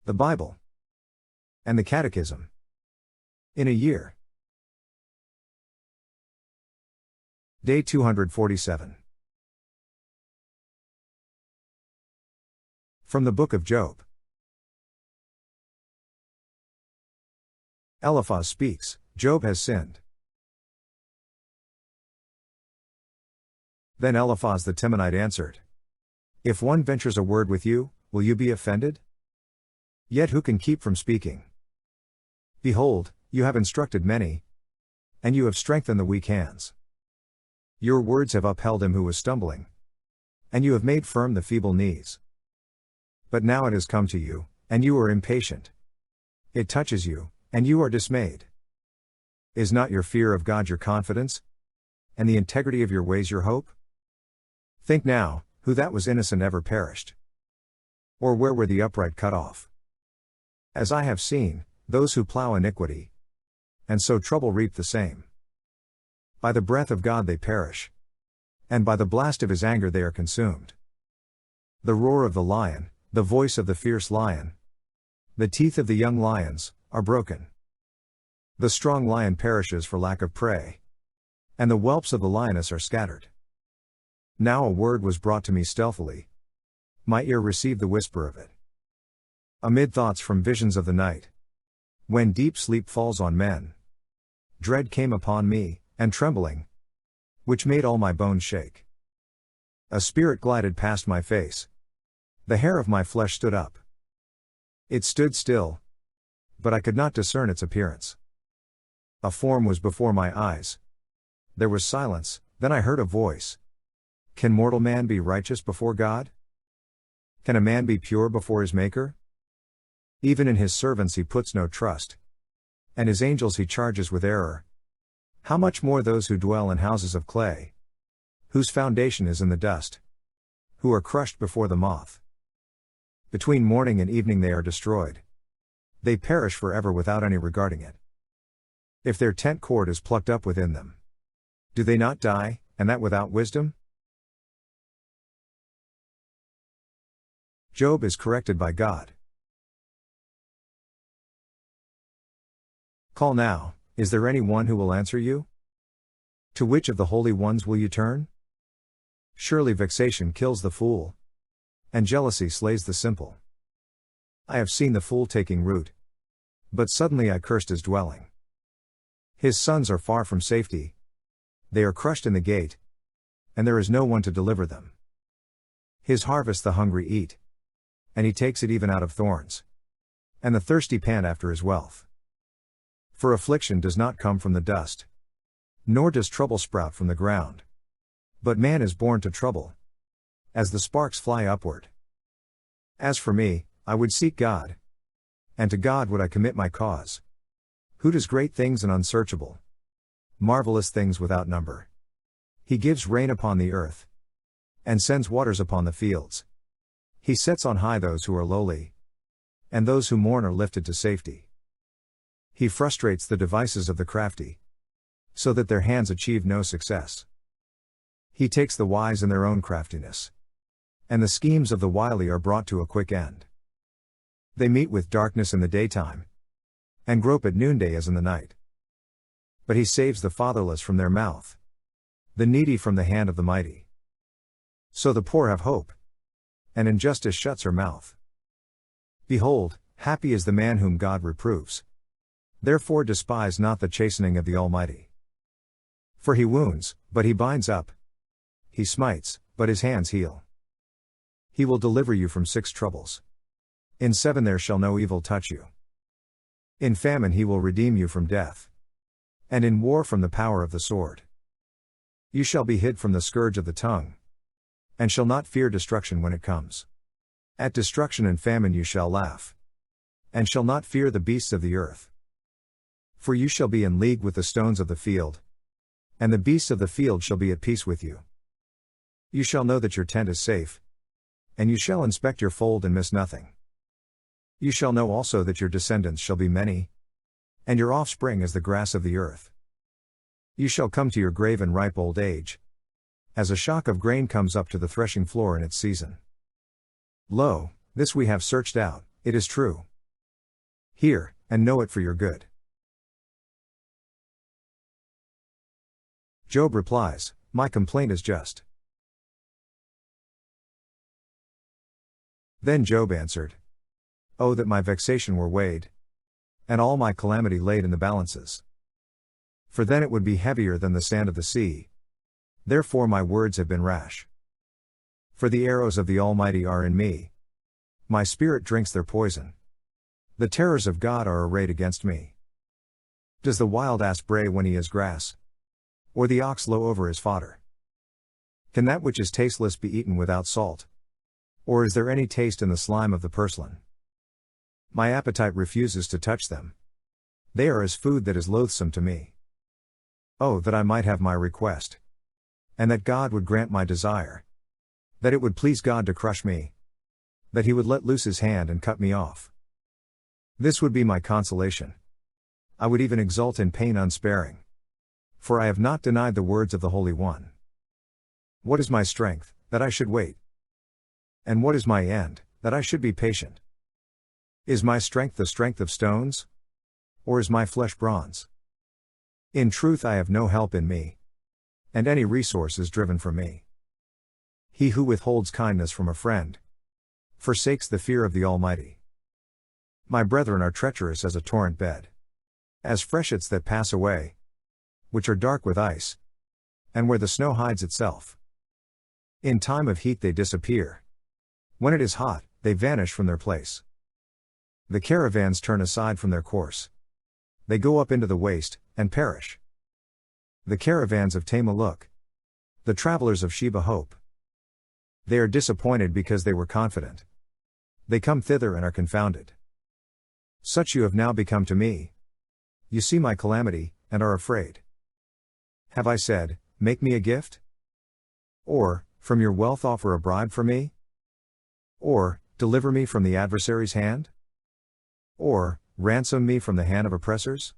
The Bible. And the Catechism. In a year. Day 247. From the Book of Job. Eliphaz speaks, Job has sinned. Then Eliphaz the Temanite answered, if one ventures a word with you, will you be offended? Yet who can keep from speaking? Behold, you have instructed many, and you have strengthened the weak hands. Your words have upheld him who was stumbling, and you have made firm the feeble knees. But now it has come to you, and you are impatient. It touches you, and you are dismayed. Is not your fear of God your confidence, and the integrity of your ways your hope? Think now, who that was innocent ever perished? Or where were the upright cut off? As I have seen, those who plow iniquity, and sow trouble reap the same. By the breath of God they perish, and by the blast of his anger they are consumed. The roar of the lion, the voice of the fierce lion, the teeth of the young lions, are broken. The strong lion perishes for lack of prey, and the whelps of the lioness are scattered. Now a word was brought to me stealthily. My ear received the whisper of it. Amid thoughts from visions of the night, when deep sleep falls on men, dread came upon me, and trembling, which made all my bones shake. A spirit glided past my face. The hair of my flesh stood up. It stood still, but I could not discern its appearance. A form was before my eyes. There was silence, then I heard a voice. Can mortal man be righteous before God? Can a man be pure before his Maker? Even in his servants he puts no trust, and his angels he charges with error. How much more those who dwell in houses of clay, whose foundation is in the dust, who are crushed before the moth. Between morning and evening they are destroyed. They perish forever without any regarding it. If their tent cord is plucked up within them, do they not die, and that without wisdom? Job is corrected by God. Call now, is there any one who will answer you? To which of the holy ones will you turn? Surely vexation kills the fool, and jealousy slays the simple. I have seen the fool taking root, but suddenly I cursed his dwelling. His sons are far from safety. They are crushed in the gate, and there is no one to deliver them. His harvest the hungry eat, and he takes it even out of thorns. And the thirsty pant after his wealth. For affliction does not come from the dust, nor does trouble sprout from the ground. But man is born to trouble, as the sparks fly upward. As for me, I would seek God, and to God would I commit my cause. Who does great things and unsearchable, marvelous things without number. He gives rain upon the earth, and sends waters upon the fields. He sets on high those who are lowly, and those who mourn are lifted to safety. He frustrates the devices of the crafty, so that their hands achieve no success. He takes the wise in their own craftiness, and the schemes of the wily are brought to a quick end. They meet with darkness in the daytime, and grope at noonday as in the night. But he saves the fatherless from their mouth, the needy from the hand of the mighty. So the poor have hope, and injustice shuts her mouth. Behold, happy is the man whom God reproves. Therefore despise not the chastening of the Almighty. For he wounds, but he binds up. He smites, but his hands heal. He will deliver you from 6 troubles. In 7 there shall no evil touch you. In famine he will redeem you from death, and in war from the power of the sword. You shall be hid from the scourge of the tongue, and shall not fear destruction when it comes. At destruction and famine you shall laugh, and shall not fear the beasts of the earth. For you shall be in league with the stones of the field, and the beasts of the field shall be at peace with you. You shall know that your tent is safe, and you shall inspect your fold and miss nothing. You shall know also that your descendants shall be many, and your offspring as the grass of the earth. You shall come to your grave in ripe old age, as a shock of grain comes up to the threshing floor in its season. Lo, this we have searched out, it is true. Hear, and know it for your good. Job replies, my complaint is just. Then Job answered, oh, that my vexation were weighed, and all my calamity laid in the balances. For then it would be heavier than the sand of the sea. Therefore my words have been rash. For the arrows of the Almighty are in me. My spirit drinks their poison. The terrors of God are arrayed against me. Does the wild ass bray when he is grass? Or the ox low over his fodder? Can that which is tasteless be eaten without salt? Or is there any taste in the slime of the purslane? My appetite refuses to touch them. They are as food that is loathsome to me. Oh, that I might have my request. And that God would grant my desire. That it would please God to crush me. That he would let loose his hand and cut me off. This would be my consolation. I would even exult in pain unsparing. For I have not denied the words of the Holy One. What is my strength, that I should wait? And what is my end, that I should be patient? Is my strength the strength of stones? Or is my flesh bronze? In truth I have no help in me. And any resource is driven from me. He who withholds kindness from a friend forsakes the fear of the Almighty. My brethren are treacherous as a torrent bed. As freshets that pass away, which are dark with ice, and where the snow hides itself. In time of heat they disappear. When it is hot, they vanish from their place. The caravans turn aside from their course. They go up into the waste, and perish. The caravans of Tema look. The travelers of Sheba hope. They are disappointed because they were confident. They come thither and are confounded. Such you have now become to me. You see my calamity, and are afraid. Have I said, make me a gift? Or, from your wealth offer a bribe for me? Or, deliver me from the adversary's hand? Or, ransom me from the hand of oppressors?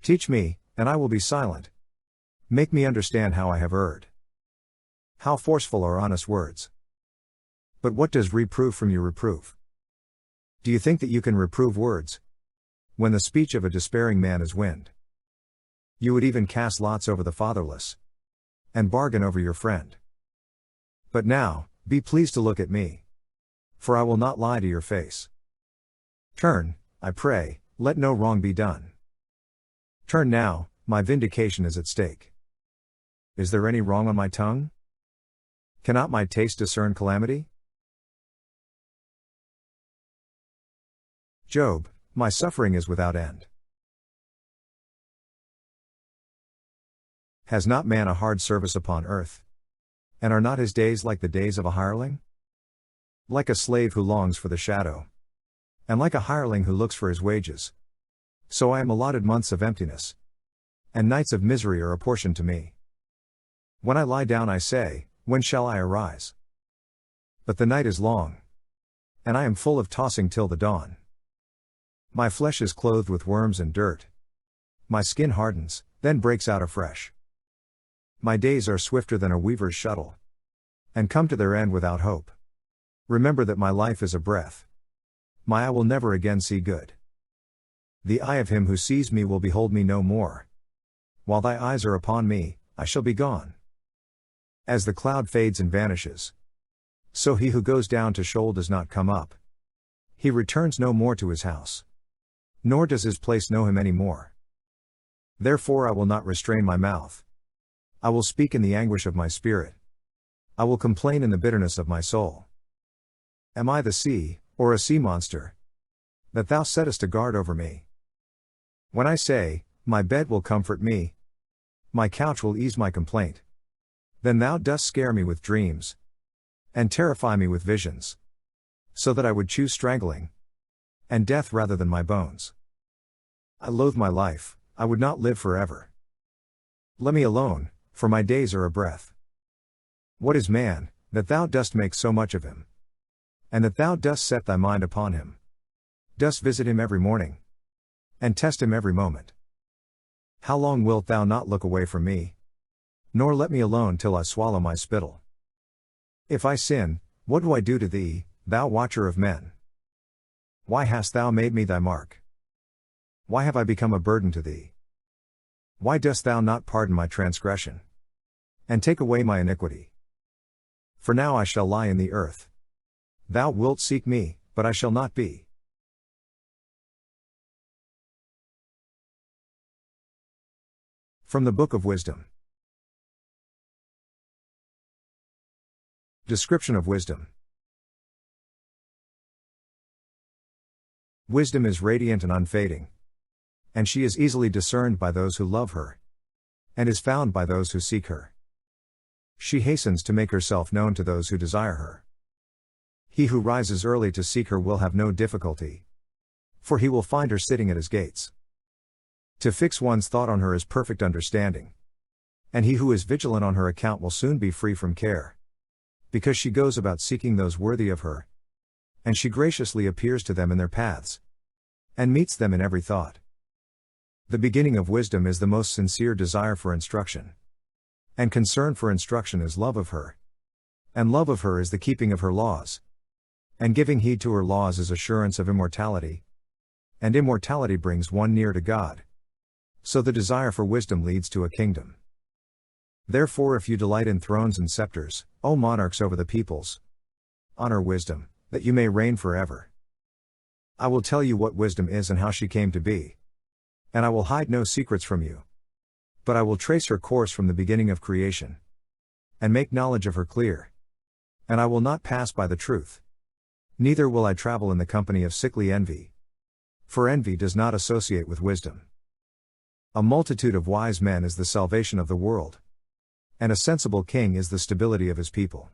Teach me, and I will be silent. Make me understand how I have erred. How forceful are honest words. But what does reproof from you reprove? Do you think that you can reprove words, when the speech of a despairing man is wind? You would even cast lots over the fatherless, and bargain over your friend. But now, be pleased to look at me. For I will not lie to your face. Turn, I pray, let no wrong be done. Turn now, my vindication is at stake. Is there any wrong on my tongue? Cannot my taste discern calamity? Job, my suffering is without end. Has not man a hard service upon earth? And are not his days like the days of a hireling? Like a slave who longs for the shadow, and like a hireling who looks for his wages. So I am allotted months of emptiness, and nights of misery are apportioned to me. When I lie down I say, when shall I arise? But the night is long, and I am full of tossing till the dawn. My flesh is clothed with worms and dirt. My skin hardens, then breaks out afresh. My days are swifter than a weaver's shuttle, and come to their end without hope. Remember that my life is a breath. My eye will never again see good. The eye of him who sees me will behold me no more. While thy eyes are upon me, I shall be gone. As the cloud fades and vanishes, so he who goes down to Sheol does not come up. He returns no more to his house, nor does his place know him any more. Therefore I will not restrain my mouth. I will speak in the anguish of my spirit. I will complain in the bitterness of my soul. Am I the sea, or a sea monster, that thou settest a guard over me? When I say, my bed will comfort me, my couch will ease my complaint, then thou dost scare me with dreams, and terrify me with visions, so that I would choose strangling, and death rather than my bones. I loathe my life, I would not live forever. Let me alone, for my days are a breath. What is man, that thou dost make so much of him? And that thou dost set thy mind upon him? Dost visit him every morning, and test him every moment? How long wilt thou not look away from me, nor let me alone till I swallow my spittle? If I sin, what do I do to thee, thou watcher of men? Why hast thou made me thy mark? Why have I become a burden to thee? Why dost thou not pardon my transgression, and take away my iniquity? For now I shall lie in the earth. Thou wilt seek me, but I shall not be. From the Book of Wisdom. Description of wisdom. Wisdom is radiant and unfading, and she is easily discerned by those who love her, and is found by those who seek her. She hastens to make herself known to those who desire her. He who rises early to seek her will have no difficulty, for he will find her sitting at his gates. To fix one's thought on her is perfect understanding, and he who is vigilant on her account will soon be free from care. Because she goes about seeking those worthy of her, and she graciously appears to them in their paths, and meets them in every thought. The beginning of wisdom is the most sincere desire for instruction, and concern for instruction is love of her, and love of her is the keeping of her laws, and giving heed to her laws is assurance of immortality, and immortality brings one near to God. So the desire for wisdom leads to a kingdom. Therefore if you delight in thrones and scepters, O monarchs over the peoples, honor wisdom, that you may reign forever. I will tell you what wisdom is and how she came to be, and I will hide no secrets from you. But I will trace her course from the beginning of creation, and make knowledge of her clear. And I will not pass by the truth. Neither will I travel in the company of sickly envy. For envy does not associate with wisdom. A multitude of wise men is the salvation of the world, and a sensible king is the stability of his people.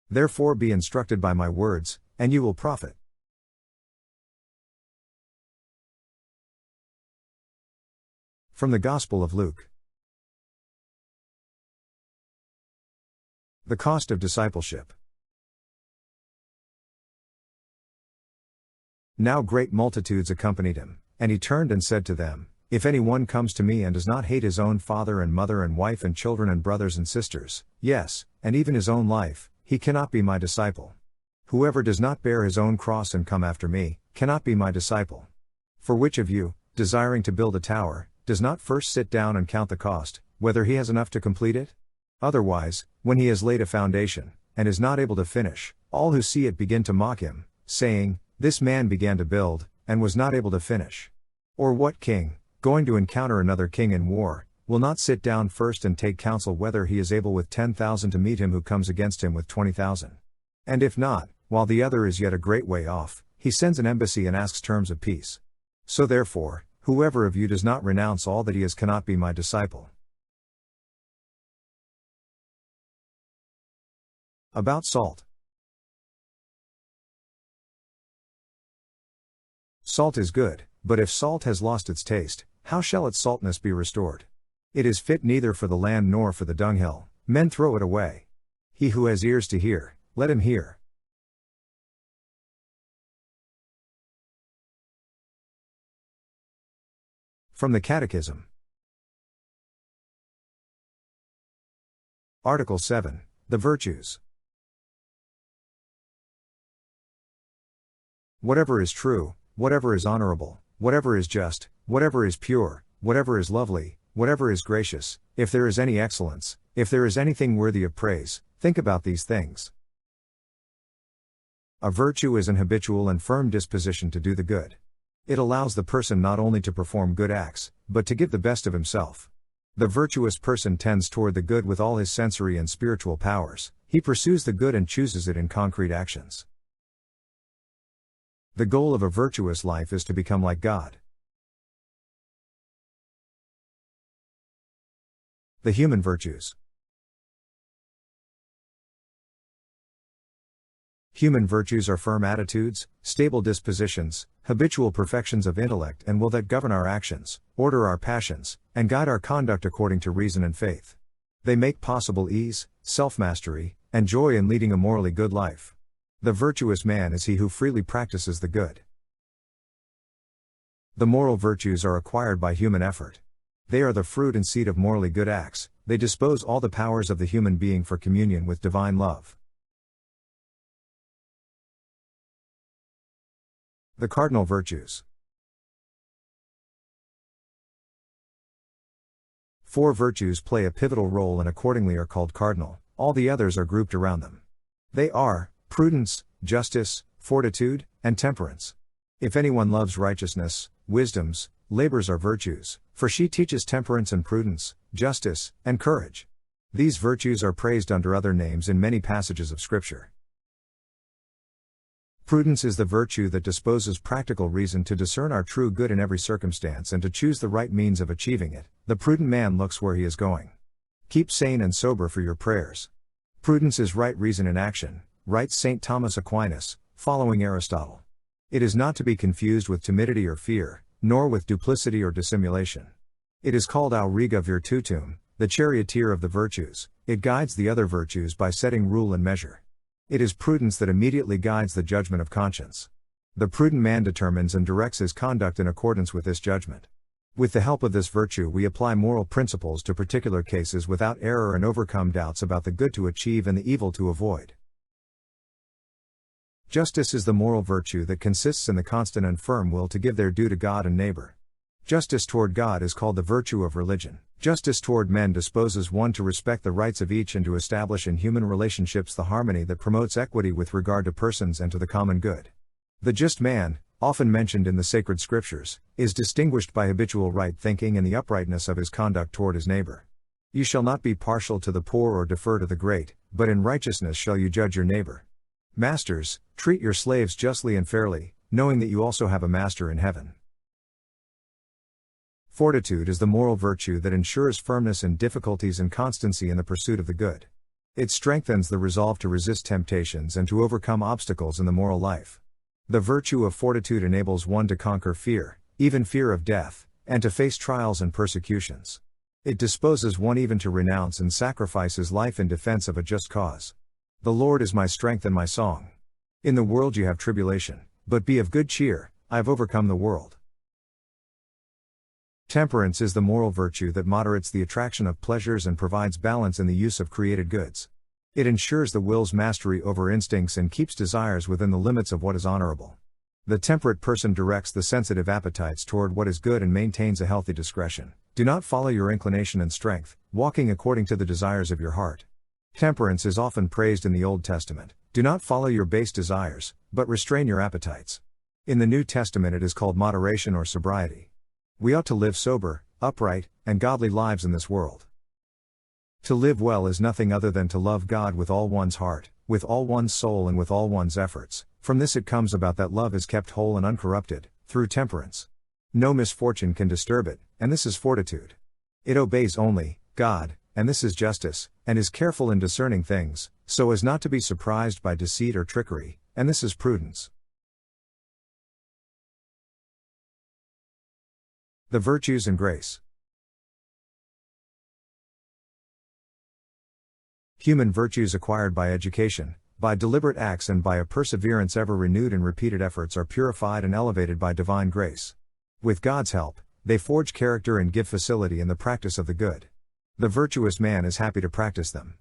Therefore be instructed by my words, and you will profit. From the Gospel of Luke. The cost of discipleship. Now great multitudes accompanied him, and he turned and said to them, If any one comes to me and does not hate his own father and mother and wife and children and brothers and sisters, yes, and even his own life, he cannot be my disciple. Whoever does not bear his own cross and come after me, cannot be my disciple. For which of you, desiring to build a tower, does not first sit down and count the cost, whether he has enough to complete it? Otherwise, when he has laid a foundation, and is not able to finish, all who see it begin to mock him, saying, This man began to build, and was not able to finish. Or what king, going to encounter another king in war, will not sit down first and take counsel whether he is able with 10,000 to meet him who comes against him with 20,000? And if not, while the other is yet a great way off, he sends an embassy and asks terms of peace. So therefore, whoever of you does not renounce all that he is cannot be my disciple. About salt. Salt is good, but if salt has lost its taste, how shall its saltness be restored? It is fit neither for the land nor for the dunghill, men throw it away. He who has ears to hear, let him hear. From the Catechism. Article 7, The Virtues. Whatever is true, whatever is honorable, whatever is just, whatever is pure, whatever is lovely, whatever is gracious, if there is any excellence, if there is anything worthy of praise, think about these things. A virtue is an habitual and firm disposition to do the good. It allows the person not only to perform good acts, but to give the best of himself. The virtuous person tends toward the good with all his sensory and spiritual powers. He pursues the good and chooses it in concrete actions. The goal of a virtuous life is to become like God. The human virtues. Human virtues are firm attitudes, stable dispositions, habitual perfections of intellect and will that govern our actions, order our passions, and guide our conduct according to reason and faith. They make possible ease, self-mastery, and joy in leading a morally good life. The virtuous man is he who freely practices the good. The moral virtues are acquired by human effort. They are the fruit and seed of morally good acts. They dispose all the powers of the human being for communion with divine love. The cardinal virtues. 4 virtues play a pivotal role and accordingly are called cardinal, all the others are grouped around them. They are prudence, justice, fortitude, and temperance. If anyone loves righteousness, wisdoms, labors are virtues, for she teaches temperance and prudence, justice, and courage. These virtues are praised under other names in many passages of Scripture. Prudence is the virtue that disposes practical reason to discern our true good in every circumstance and to choose the right means of achieving it. The prudent man looks where he is going. Keep sane and sober for your prayers. Prudence is right reason in action, writes St. Thomas Aquinas, following Aristotle. It is not to be confused with timidity or fear, nor with duplicity or dissimulation. It is called auriga virtutum, the charioteer of the virtues. It guides the other virtues by setting rule and measure. It is prudence that immediately guides the judgment of conscience. The prudent man determines and directs his conduct in accordance with this judgment. With the help of this virtue we apply moral principles to particular cases without error and overcome doubts about the good to achieve and the evil to avoid. Justice is the moral virtue that consists in the constant and firm will to give their due to God and neighbor. Justice toward God is called the virtue of religion. Justice toward men disposes one to respect the rights of each and to establish in human relationships the harmony that promotes equity with regard to persons and to the common good. The just man, often mentioned in the sacred scriptures, is distinguished by habitual right thinking and the uprightness of his conduct toward his neighbor. You shall not be partial to the poor or defer to the great, but in righteousness shall you judge your neighbor. Masters, treat your slaves justly and fairly, knowing that you also have a master in heaven. Fortitude is the moral virtue that ensures firmness in difficulties and constancy in the pursuit of the good. It strengthens the resolve to resist temptations and to overcome obstacles in the moral life. The virtue of fortitude enables one to conquer fear, even fear of death, and to face trials and persecutions. It disposes one even to renounce and sacrifice his life in defense of a just cause. The Lord is my strength and my song. In the world you have tribulation, but be of good cheer, I have overcome the world. Temperance is the moral virtue that moderates the attraction of pleasures and provides balance in the use of created goods. It ensures the will's mastery over instincts and keeps desires within the limits of what is honorable. The temperate person directs the sensitive appetites toward what is good and maintains a healthy discretion. Do not follow your inclination and strength, walking according to the desires of your heart. Temperance is often praised in the Old Testament. Do not follow your base desires, but restrain your appetites. In the New Testament it is called moderation or sobriety. We ought to live sober, upright, and godly lives in this world. To live well is nothing other than to love God with all one's heart, with all one's soul and with all one's efforts. From this it comes about that love is kept whole and uncorrupted, through temperance. No misfortune can disturb it, and this is fortitude. It obeys only God, and this is justice, and is careful in discerning things, so as not to be surprised by deceit or trickery, and this is prudence. The virtues and grace. Human virtues acquired by education, by deliberate acts and by a perseverance ever renewed in repeated efforts are purified and elevated by divine grace. With God's help, they forge character and give facility in the practice of the good. The virtuous man is happy to practice them.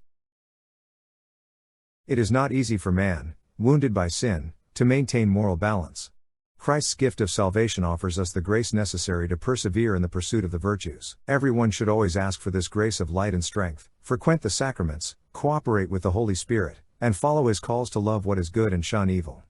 It is not easy for man, wounded by sin, to maintain moral balance. Christ's gift of salvation offers us the grace necessary to persevere in the pursuit of the virtues. Everyone should always ask for this grace of light and strength, frequent the sacraments, cooperate with the Holy Spirit, and follow his calls to love what is good and shun evil.